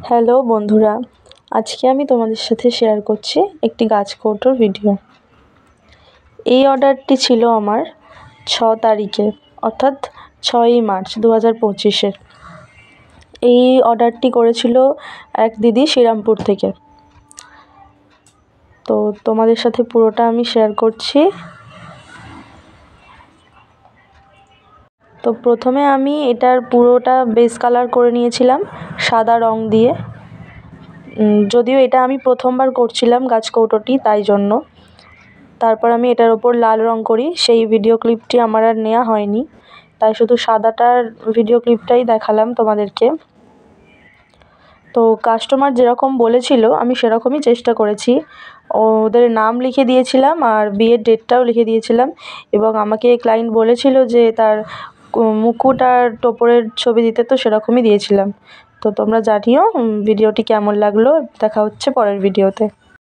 Hello বন্ধুরা, আজকে আমি তোমাদের সাথে শেয়ার করছি একটি গাছ কৌটোর ভিডিও। এই অর্ডারটি ছিল আমার 6 তারিখে, অর্থাৎ 6ই মার্চ 2025-এর। এই অর্ডারটি করেছিল এক দিদি শ্রীরামপুর থেকে। তো তোমাদের সাথে পুরোটা আমি শেয়ার করছি। তো প্রথমে আমি এটার পুরোটা বেস কালার করে নিয়েছিলাম সাদা রং দিয়ে। যদিও এটা আমি প্রথমবার করছিলাম গাছ কৌটোটি, তাই জন্য। তারপর আমি এটার ওপর লাল রং করি, সেই ভিডিও ক্লিপটি আমার আর নেওয়া হয়নি, তাই শুধু সাদাটার ভিডিও ক্লিপটাই দেখালাম তোমাদেরকে। তো কাস্টমার যেরকম বলেছিল আমি সেরকমই চেষ্টা করেছি। ওদের নাম লিখে দিয়েছিলাম আর বিয়ের ডেটটাও লিখে দিয়েছিলাম, এবং আমাকে ক্লায়েন্ট বলেছিল যে তার মুকুট আর টোপরের ছবি দিতে, তো সেরকমই দিয়েছিলাম। তো তোমরা জানিও ভিডিওটি কেমন লাগলো। দেখা হচ্ছে পরের ভিডিওতে।